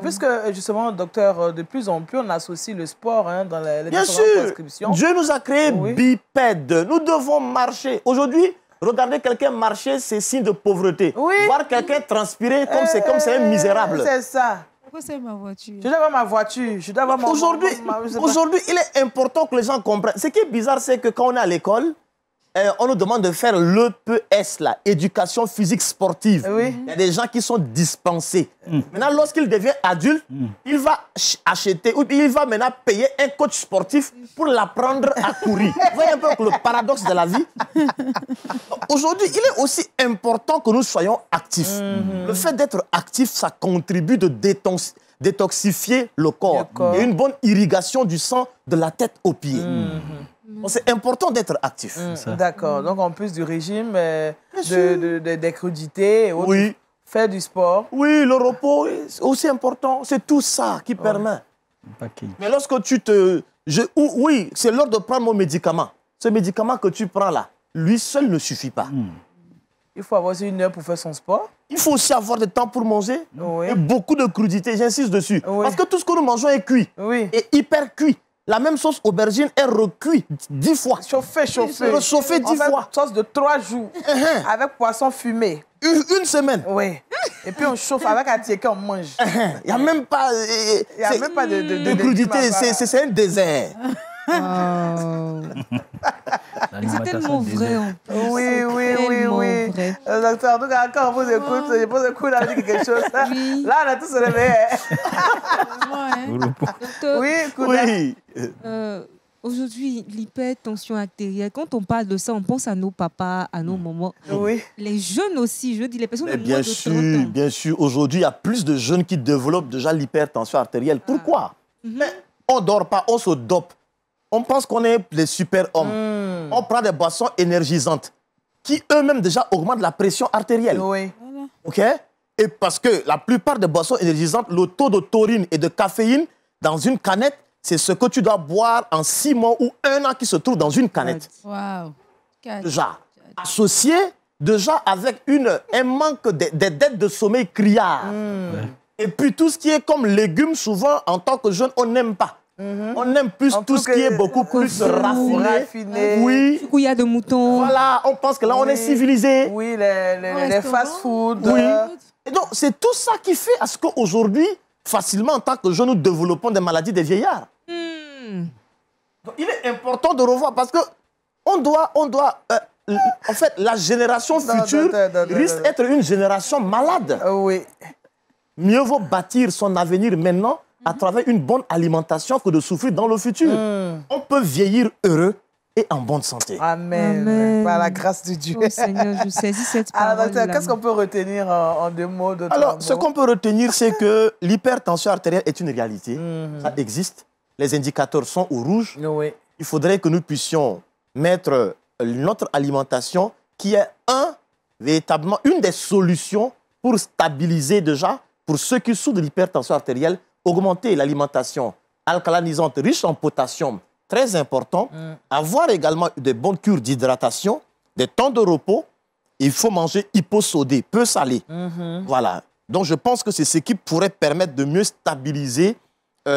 A: Puisque, justement, docteur, de plus en plus, on associe le sport dans les différentes prescriptions.
E: Dieu nous a créés bipèdes. Nous devons marcher. Aujourd'hui, regarder quelqu'un marcher, c'est signe de pauvreté. Voir quelqu'un transpirer, comme c'est un misérable.
A: C'est ça.
C: Pourquoi c'est ma voiture?
A: Je dois avoir ma voiture. Je dois avoir
E: Aujourd'hui, il est important que les gens comprennent. Ce qui est bizarre, c'est que quand on est à l'école, on nous demande de faire l'EPS, éducation physique sportive. Il y a des gens qui sont dispensés. Maintenant, lorsqu'il devient adulte, il va acheter, ou il va maintenant payer un coach sportif pour l'apprendre à courir. Vous voyez un peu le paradoxe de la vie? Aujourd'hui, il est aussi important que nous soyons actifs. Le fait d'être actif, ça contribue de détoxifier le corps. Et une bonne irrigation du sang de la tête aux pieds. C'est important d'être actif.
A: D'accord. Donc, en plus du régime, des crudités, faire du sport.
E: Oui, le repos, c'est aussi important. C'est tout ça qui permet. Mais lorsque oui, c'est l'heure de prendre mon médicament. Ce médicament que tu prends là, lui seul ne suffit pas.
A: Il faut avoir aussi 1 heure pour faire son sport.
E: Il faut aussi avoir du temps pour manger. Et beaucoup de crudités, j'insiste dessus. Parce que tout ce que nous mangeons est cuit. Et hyper cuit. La même sauce aubergine est recuite 10 fois.
A: Chauffé.
E: Rechauffé 10 fois.
A: Sauce de 3 jours. Avec poisson fumé.
E: Une semaine.
A: Oui. Et puis on chauffe avec un ticket, on mange.
E: Il n'y a même pas, de crudité. C'est un désert.
D: C'est tellement vrai.
A: Oui. Docteur, en tout cas, quand on vous écoute, je pose un coup d'avis quelque chose. Là, on a tous se réveillé.
D: Oui. Aujourd'hui, l'hypertension artérielle, quand on parle de ça, on pense à nos papas, à nos mamans. Les jeunes aussi, je dis, les personnes de moins de 30 ans.
E: Bien sûr. Aujourd'hui, il y a plus de jeunes qui développent déjà l'hypertension artérielle. Pourquoi? On ne dort pas, on se dope. On pense qu'on est les super-hommes. On prend des boissons énergisantes qui eux-mêmes déjà augmentent la pression artérielle. OK? Et parce que la plupart des boissons énergisantes, le taux de taurine et de caféine dans une canette, c'est ce que tu dois boire en 6 mois ou 1 an qui se trouve dans une canette. Déjà, associé déjà avec un manque des dettes de sommeil criard. Et puis tout ce qui est comme légumes, souvent, en tant que jeune, on n'aime pas. On aime plus tout ce qui est beaucoup plus raffiné. Oui.
D: Du coup, il y a de moutons.
E: Voilà, on pense que là, on est civilisé.
A: Oui, les fast-food.
E: Oui. Et donc, c'est tout ça qui fait à ce qu'aujourd'hui, facilement, en tant que jeunes, nous développons des maladies des vieillards. Donc, il est important de revoir parce que on doit en fait, la génération future risque d'être une génération malade.
A: Oui.
E: Mieux vaut bâtir son avenir maintenant à travers une bonne alimentation que de souffrir dans le futur. On peut vieillir heureux et en bonne santé.
A: Amen. Par la grâce de Dieu.
D: Oh Seigneur, je saisis cette parole.
A: Alors, docteur, qu'est-ce qu'on peut retenir en 2 mots de
E: Alors, ce qu'on peut retenir, c'est que l'hypertension artérielle est une réalité. Ça existe. Les indicateurs sont au rouge.
A: Oui.
E: Il faudrait que nous puissions mettre notre alimentation qui est véritablement une des solutions pour stabiliser déjà, pour ceux qui souffrent de l'hypertension artérielle, augmenter l'alimentation alcalinisante riche en potassium, très important, avoir également de bonnes cures d'hydratation, des temps de repos. Il faut manger hyposodé, peu salé. Voilà. Donc je pense que c'est ce qui pourrait permettre de mieux stabiliser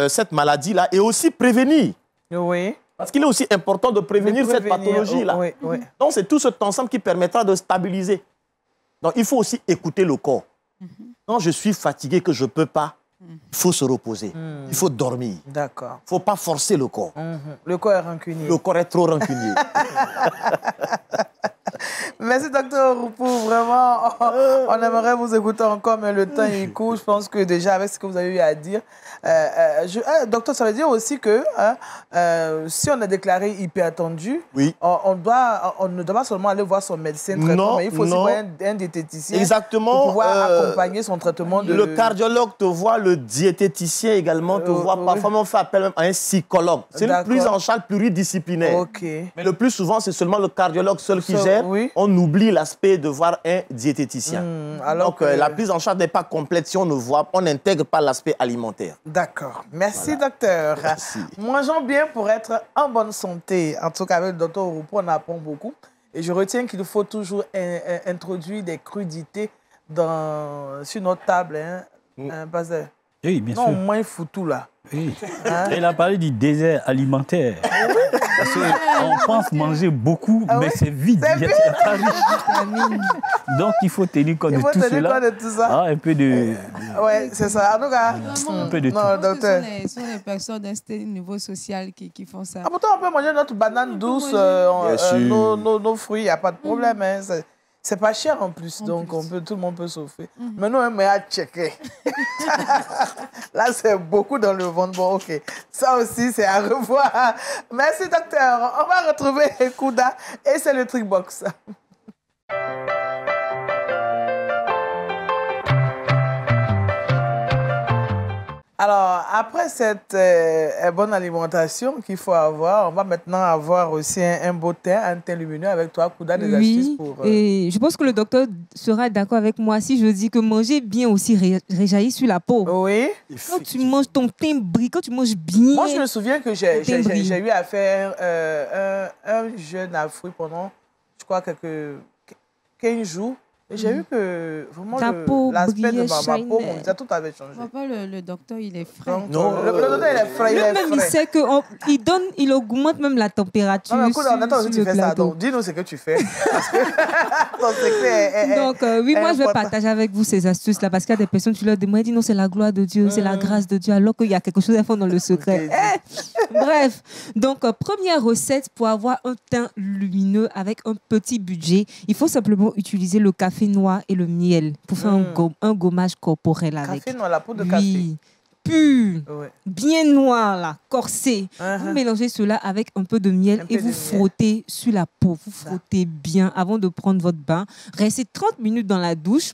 E: cette maladie-là et aussi prévenir.
A: Oui.
E: Parce qu'il est aussi important de prévenir cette pathologie-là.
A: Oui, oui.
E: Donc, c'est tout cet ensemble qui permettra de stabiliser. Donc, il faut aussi écouter le corps. Quand je suis fatigué, que je ne peux pas, il faut se reposer. Il faut dormir.
A: D'accord.
E: Il ne faut pas forcer le corps.
A: Le corps est rancunier.
E: Le corps est trop rancunier.
A: Merci, docteur Roupou. Vraiment, on aimerait vous écouter encore, mais le temps il court. Je pense que déjà, avec ce que vous avez eu à dire, docteur, ça veut dire aussi que si on est déclaré hypertendu,
E: oui.
A: on ne doit pas seulement aller voir son médecin traitement, mais il faut aussi voir un diététicien.
E: Exactement.
A: Pour pouvoir accompagner son traitement.
E: Le cardiologue te voit, le diététicien également te voit. Parfois, on fait appel même à un psychologue. C'est une prise en charge pluridisciplinaire.
A: Okay.
E: Mais le plus souvent, c'est seulement le cardiologue seul qui gère. Oui. On oublie l'aspect de voir un diététicien. Donc, la prise en charge n'est pas complète si on ne voit, on n'intègre pas l'aspect alimentaire.
A: D'accord. Merci, docteur.
E: Merci.
A: Mangeons bien pour être en bonne santé. En tout cas, avec le docteur Roupou, on apprend beaucoup. Et je retiens qu'il faut toujours introduire des crudités sur notre table. Parce que
B: oui, bien sûr.
A: Non, moins il faut tout là.
B: Oui. Il a parlé du désert alimentaire. Parce qu'on pense manger beaucoup, mais c'est vide. Il n'y a pas riche. Donc, il faut tenir compte de tout cela. Un peu de...
A: Oui, c'est ça. En tout cas,
B: un peu de tout.
C: Non, docteur. Ce sont les personnes d'un niveau social qui font ça.
A: Pourtant, on peut manger notre banane douce, nos fruits, il n'y a pas de problème. C'est pas cher en plus, donc tout le monde peut s'offrir. Mais nous, on à checker. Là, c'est beaucoup dans le ventre. Bon, ok. Ça aussi, c'est à revoir. Merci, docteur. On va retrouver Kouda et c'est le Trickbox. Alors, après cette bonne alimentation qu'il faut avoir, on va maintenant avoir aussi un beau teint, un teint lumineux avec toi, Kouda, des astuces pour...
D: Et je pense que le docteur sera d'accord avec moi si je dis que manger bien aussi réjaillit sur la peau.
A: Oui.
D: Quand tu manges ton teint brille, quand tu manges bien...
A: Moi, je me souviens que j'ai eu à faire un jeûne à fruits pendant, je crois, 15 jours. J'ai vu que vraiment l'aspect de ma peau, mon visage, tout avait changé.
C: Papa, le docteur, il est frais.
A: Non, le docteur, il est frais.
D: Même il sait qu'il augmente même la température.
A: Non, mais écoute, on attend aussi tu fais ça. Donc, dis-nous ce que tu fais.
D: Donc, oui, moi, je vais partager avec vous ces astuces-là parce qu'il y a des personnes, tu leur demandes, ils disent non, c'est la gloire de Dieu, c'est la grâce de Dieu, alors qu'il y a quelque chose à faire dans le secret. Bref, donc, première recette pour avoir un teint lumineux avec un petit budget, il faut simplement utiliser le café noir et le miel pour faire un gommage corporel avec.
A: Café noir, la poudre de café.
D: Oui, pur, bien noir, là, corsé. Vous mélangez cela avec un peu de miel et vous frottez sur la peau. Vous frottez bien avant de prendre votre bain. Restez 30 minutes dans la douche.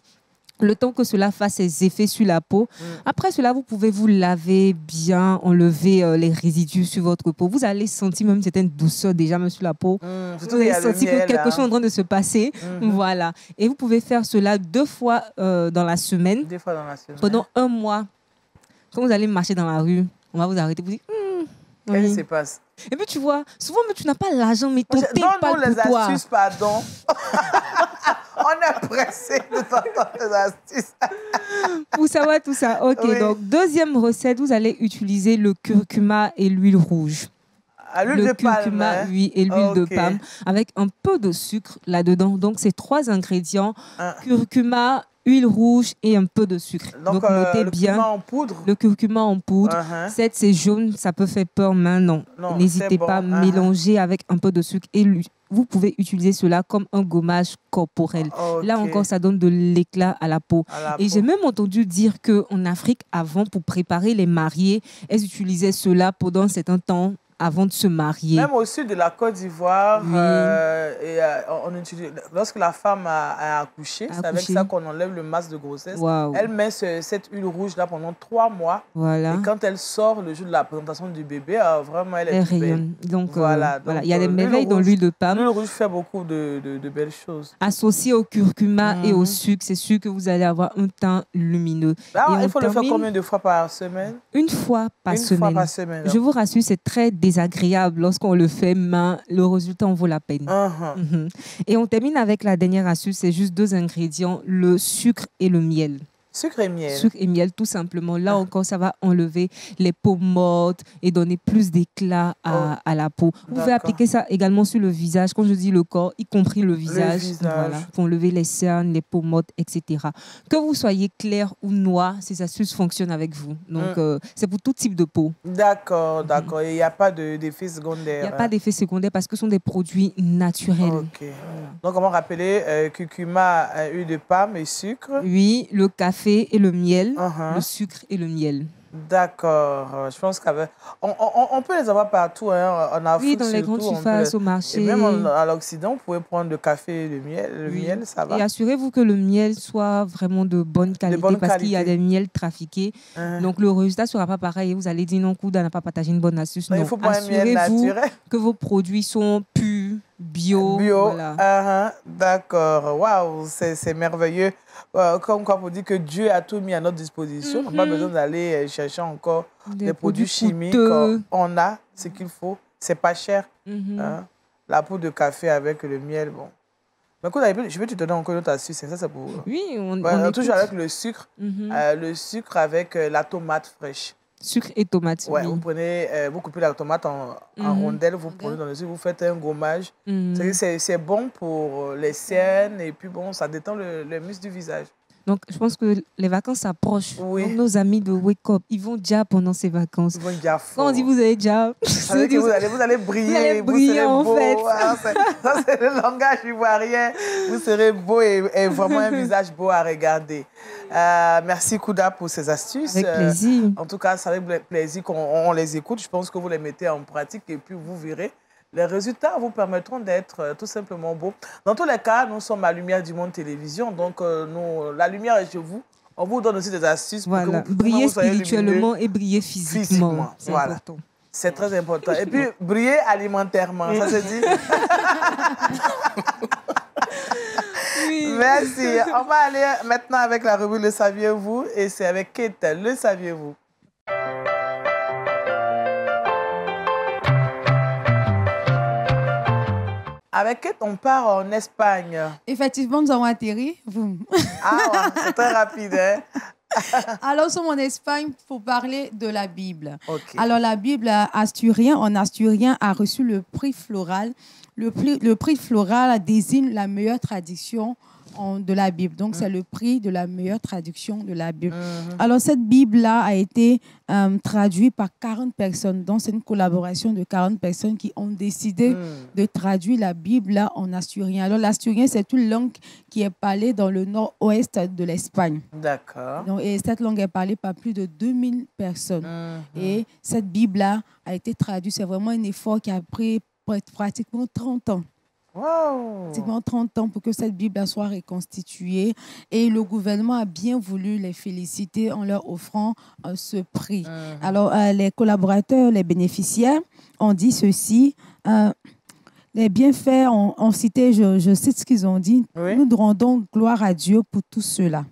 D: Le temps que cela fasse ses effets sur la peau. Après cela, vous pouvez vous laver bien, enlever les résidus sur votre peau. Vous allez sentir même une certaine douceur déjà même sur la peau. Vous allez sentir que quelque chose est en train de se passer. Voilà. Et vous pouvez faire cela 2 fois dans la semaine.
A: 2 fois dans la semaine.
D: Pendant 1 mois. Quand vous allez marcher dans la rue, on va vous arrêter pour dire
A: qu'est-ce qui se passe?
D: Et puis tu vois, souvent mais tu n'as pas l'argent, mais ton teint parle pour toi.
A: Donne-nous les astuces, pardon. On est pressé de t'entendre les astuces.
D: Pour savoir tout ça, ok.
A: Oui.
D: Donc, deuxième recette, vous allez utiliser le curcuma et l'huile rouge.
A: À l'huile
D: Le
A: de palme.
D: curcuma,
A: Hein?
D: oui, et l'huile de
A: Ok.
D: palme, avec un peu de sucre là-dedans. Donc, c'est 3 ingrédients,
A: Ah.
D: curcuma, huile rouge et un peu de sucre. Donc, notez
A: le
D: bien
A: piment en poudre.
D: le curcuma en poudre.
A: Uh-huh.
D: C'est jaune, ça peut faire peur, mais non.
A: Non,
D: N'hésitez
A: c'est bon.
D: pas à
A: Uh-huh.
D: mélanger avec un peu de sucre et vous pouvez utiliser cela comme un gommage corporel.
A: Ok.
D: Là encore, ça donne de l'éclat à la peau.
A: À la
D: Et
A: peau.
D: j'ai même entendu dire qu'en Afrique, avant, pour préparer les mariés, elles utilisaient cela pendant un certain temps avant de se marier.
A: Même au sud de la Côte d'Ivoire,
D: Oui.
A: on utilise, lorsque la femme a accouché, c'est avec
D: Accouché.
A: ça qu'on enlève le masque de grossesse.
D: Waouh.
A: Elle met cette huile rouge-là pendant 3 mois.
D: Voilà.
A: Et quand elle sort le jour de la présentation du bébé, vraiment, elle est
D: Elle
A: toute belle.
D: rayonne. Donc,
A: Voilà,
D: voilà.
A: donc,
D: Il y a des
A: l'huile
D: merveilles dans
A: rouge-
D: l'huile de palme.
A: L'huile rouge fait beaucoup de belles choses.
D: Associé au curcuma et au
A: Mhm.
D: sucre, c'est sûr que vous allez avoir un teint lumineux.
A: Ah,
D: Et
A: il
D: on
A: faut le faire
D: termine
A: combien de fois par semaine?
D: Une fois par
A: Une
D: semaine.
A: fois par semaine.
D: Je vous rassure, c'est très désagréable lorsqu'on le fait, mais le résultat en vaut la peine.
A: Uh-huh.
D: Mhm. Et on termine avec la dernière astuce, c'est juste 2 ingrédients, le sucre et le miel.
A: Sucre et miel.
D: Sucre et miel, tout simplement. Là encore, ça va enlever les peaux mortes et donner plus d'éclat à la peau. Vous pouvez
A: D'accord.
D: appliquer ça également sur le visage. Quand je dis le corps, y compris le visage.
A: visage.
D: Voilà, pour enlever les cernes, les peaux mortes, etc. Que vous soyez clair ou noir, ces astuces fonctionnent avec vous. Donc, c'est pour tout type de peau.
A: D'accord, d'accord. Et il n'y a pas d'effet secondaire.
D: Il n'y a pas d'effet secondaire parce que ce sont des produits naturels.
A: Ok. Donc, comment rappeler curcuma, huile de palme et sucre?
D: Oui, le café et le miel,
A: Uh-huh.
D: le sucre et le miel.
A: D'accord. Je pense on peut les avoir partout, hein, en Afrique.
D: Oui, dans les
A: surtout,
D: grandes
A: on peut
D: surfaces, au
A: Et
D: marché.
A: même à l'Occident, vous pouvez prendre le café et le miel. Le
D: Oui.
A: miel, ça va.
D: Et assurez-vous que le miel soit vraiment de bonne qualité
A: bonne
D: parce qu'il y a
A: qualité.
D: des miels trafiqués.
A: Hein.
D: Donc le résultat ne sera pas pareil. Vous allez dire non, Kouda n'a pas partagé une bonne astuce.
A: Mais
D: Non,
A: il faut prendre un miel
D: assurez-vous
A: naturel.
D: que vos produits sont purs, bio.
A: Bio.
D: Voilà.
A: D'accord. Waouh, c'est merveilleux. Comme quoi, pour dire que Dieu a tout mis à notre disposition. On n'a pas besoin d'aller chercher encore des produits chimiques.
D: coûteux.
A: On a ce qu'il faut. C'est pas cher.
D: Mhm.
A: Hein. La poudre de café avec le miel, bon. Mais écoute, je vais te donner encore une autre astuce. Ça, c'est pour...
D: Oui, on
A: toujours
D: écoute.
A: avec le sucre.
D: Mhm.
A: Le sucre avec la tomate fraîche.
D: Sucre et tomate.
A: Ouais,
D: oui.
A: vous coupez la tomate en
D: Mhm.
A: rondelles, vous prenez dans le sucre, vous faites un gommage.
D: Mhm.
A: C'est bon pour les cernes et puis bon, ça détend le muscle du visage.
D: Donc, je pense que les vacances s'approchent.
A: Oui.
D: Donc, nos amis de Wake Up, ils vont déjà pendant ces vacances.
A: Ils vont dire
D: Quand on dit vous allez déjà,
A: ça veut dire que vous allez briller,
D: Vous allez
A: vous
D: briller,
A: serez
D: en
A: beau.
D: fait.
A: Ah, ça, c'est le langage ivoirien. Vous serez beau et vraiment un visage beau à regarder. Merci Kouda pour ces astuces.
D: avec plaisir.
A: En tout cas, c'est avec plaisir qu'on les écoute. Je pense que vous les mettez en pratique et puis vous verrez. Les résultats vous permettront d'être tout simplement beaux. Dans tous les cas, nous sommes à Lumière du Monde Télévision. Donc, la lumière est chez vous. On vous donne aussi des astuces pour
D: Voilà,
A: que vous
D: briller
A: soyez
D: spirituellement
A: lumineux.
D: et briller physiquement.
A: Physiquement,
D: C'est
A: voilà.
D: important.
A: C'est très important. Et puis, briller alimentairement, ça se dit. Merci. On va aller maintenant avec la rubrique Le Saviez-vous? Et c'est avec Kate. Le Saviez-vous? Avec Kate, on part en Espagne.
C: Effectivement, nous avons atterri.
A: Ah, ouais, c'est très rapide, hein?
C: Alors, nous sommes en Espagne pour parler de la Bible.
A: Ok.
C: Alors, la Bible en asturien a reçu le prix floral. Le prix floral désigne la meilleure traduction de la Bible. Donc, c'est le prix de la meilleure traduction de la Bible. Alors, cette Bible-là a été traduite par 40 personnes. Donc, c'est une collaboration de 40 personnes qui ont décidé de traduire la Bible en asturien. Alors, l'asturien, c'est une langue qui est parlée dans le nord-ouest de l'Espagne.
A: D'accord.
C: Et cette langue est parlée par plus de 2000 personnes. Et cette Bible-là a été traduite. C'est vraiment un effort qui a pris pratiquement 30 ans.
A: Wow.
C: Pratiquement 30 ans pour que cette Bible soit reconstituée. Et le gouvernement a bien voulu les féliciter en leur offrant ce prix. Alors, les collaborateurs, les bénéficiaires ont dit ceci. Les bienfaits ont cité, je cite ce qu'ils ont dit.
A: Oui.
C: Nous rendons gloire à Dieu pour tout cela.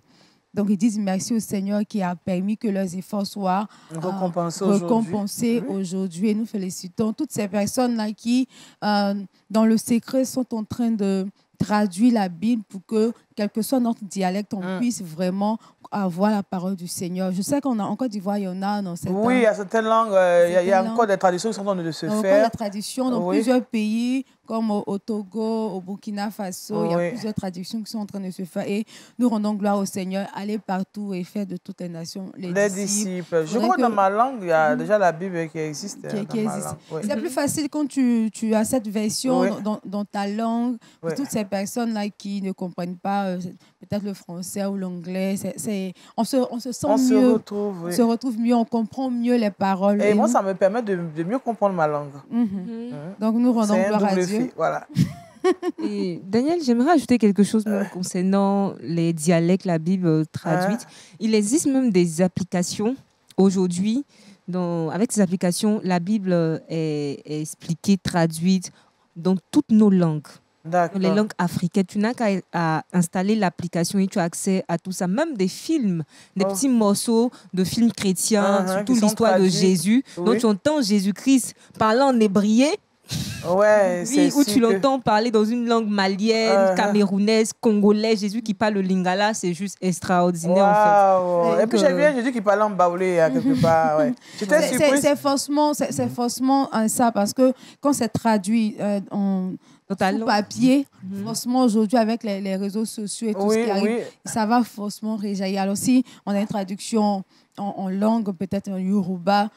C: Donc, ils disent merci au Seigneur qui a permis que leurs efforts soient récompensés aujourd'hui. Et nous félicitons toutes ces personnes-là qui, dans le secret, sont en train de traduit la Bible pour que, quel que soit notre dialecte, on puisse vraiment avoir la parole du Seigneur. Je sais en Côte d'Ivoire, il y en a dans certaines...
A: Oui, il y a certaines langues, il y a encore des traditions qui sont en train de se faire.
C: Encore des traditions dans plusieurs pays, comme au Togo, au Burkina Faso, il y a plusieurs traditions qui sont en train de se faire. Et nous rendons gloire au Seigneur, aller partout et faire de toutes les nations les disciples.
A: Je crois que dans ma langue, il y a déjà la Bible qui existe. Qui existe.
C: C'est plus facile quand tu as cette version dans ta langue. Pour toutes ces personnes-là qui ne comprennent pas peut-être le français ou l'anglais, on se sent mieux. On se retrouve mieux, on comprend mieux les paroles.
A: Et moi, ça me permet de mieux comprendre ma langue.
C: Donc, nous rendons gloire à Dieu.
A: Voilà.
D: Et Daniel, j'aimerais ajouter quelque chose même concernant les dialectes, la Bible traduite. Il existe même des applications aujourd'hui. Avec ces applications, la Bible est expliquée, traduite dans toutes nos langues. Les langues africaines. Tu n'as qu'à installer l'application et tu as accès à tout ça. Même des films, des petits morceaux de films chrétiens, surtout l'histoire de Jésus. Donc tu entends Jésus-Christ parlant en hébreu. Ou tu l'entends parler dans une langue malienne, camerounaise, congolaise. Jésus qui parle le lingala, c'est juste extraordinaire en fait.
A: Et puis j'ai vu Jésus qui parle en baoulé quelque part.
C: C'est faussement ça, parce que quand c'est traduit sous papier, forcément aujourd'hui avec les réseaux sociaux et tout ce qui arrive, ça va forcément réjaillir. Alors si on a une traduction en langue, peut-être en Yoruba,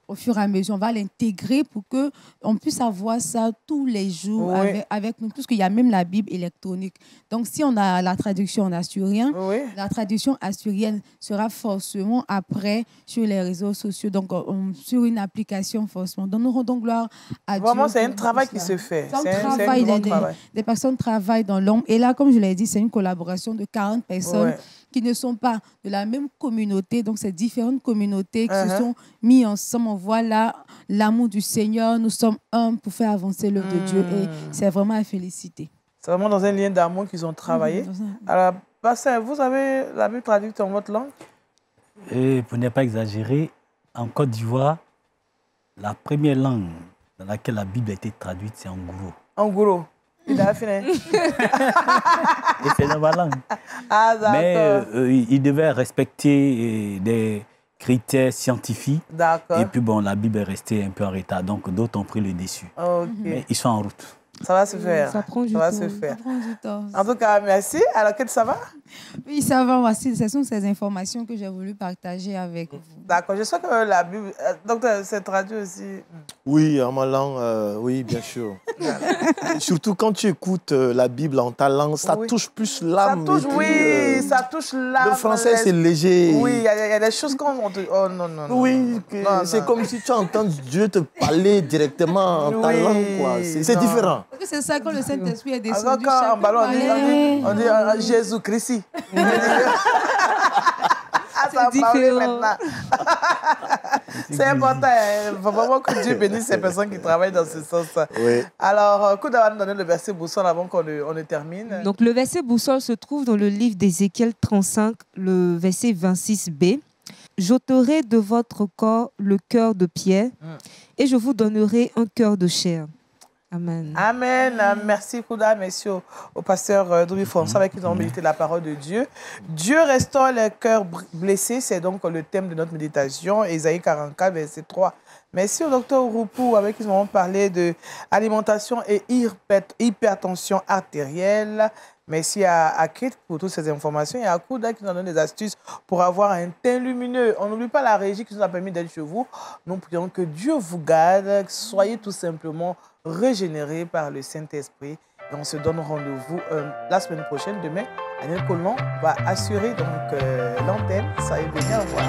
C: au fur et à mesure, on va l'intégrer pour qu'on puisse avoir ça tous les jours avec nous, puisqu'il y a même la Bible électronique. Donc, si on a la traduction en assyrien, la traduction assyrienne sera forcément après sur les réseaux sociaux, donc sur une application forcément. Donc, nous rendons gloire à Dieu.
A: Vraiment, c'est un travail qui se fait.
C: C'est un travail. Des personnes travaillent dans l'ombre. Et là, comme je l'ai dit, c'est une collaboration de 40 personnes qui ne sont pas de la même communauté. Donc, c'est différentes communautés qui se sont mis ensemble. On voit là l'amour du Seigneur. Nous sommes un pour faire avancer l'œuvre de Dieu. Et c'est vraiment à féliciter.
A: C'est vraiment dans un lien d'amour qu'ils ont travaillé. Alors, Pasteur, vous avez la Bible traduite en votre langue?
B: Et pour ne pas exagérer, en Côte d'Ivoire, la première langue dans laquelle la Bible a été traduite, c'est en Gouro.
A: En Gouro. Il a fini.
B: Et c'est dans ma langue.
A: Ah, d'accord.
B: Mais il devait respecter des critères scientifiques.
A: D'accord.
B: Et puis bon, la Bible est restée un peu en retard, donc d'autres ont pris le dessus. Mais ils sont en route.
A: Ça va se faire.
D: Ça prend du
C: temps.
A: En tout cas, merci. Alors, qu'est-ce que ça va?
C: Oui, ça va. Voici, ce sont ces informations que j'ai voulu partager avec vous.
A: D'accord. J'espère que la Bible... Docteur, c'est traduit aussi.
E: Oui, en ma langue, oui, bien sûr. Surtout quand tu écoutes la Bible en ta langue, ça touche plus l'âme.
A: Ça touche, ça touche l'âme.
E: Le français, c'est léger.
A: Oui, il y a des choses qu'on te... Oh non, non, non.
E: Oui, c'est comme si tu entends Dieu te parler directement en ta langue, quoi. C'est différent.
C: C'est ça, quand le Saint-Esprit est descendu,
A: en ballon, on dit Jésus-Christ.
D: C'est différent.
A: C'est important. Il faut vraiment que Dieu bénisse ces personnes qui travaillent dans ce sens.
E: Oui.
A: Alors, Kouda va nous donner le verset boussole avant qu'on ne termine.
D: Donc, le verset boussole se trouve dans le livre d'Ézéchiel 35, le verset 26b. J'ôterai de votre corps le cœur de pierre et je vous donnerai un cœur de chair. Amen.
A: Amen. Merci, Kouda. Merci au pasteur Drouy François avec qui nous avons médité la parole de Dieu. Dieu restaure les cœurs blessés. C'est donc le thème de notre méditation. Ésaïe 44, verset 3. Merci au docteur Roupou avec qui nous avons parlé de alimentation et hypertension artérielle. Merci à Kate pour toutes ces informations et à Kouda qui nous donne des astuces pour avoir un teint lumineux. On n'oublie pas la régie qui nous a permis d'être chez vous. Nous prions que Dieu vous garde. Soyez tout simplement régénérés par le Saint-Esprit. Et on se donne rendez-vous la semaine prochaine. Demain, Daniel Colomb va assurer l'antenne. Soyez bien, au revoir.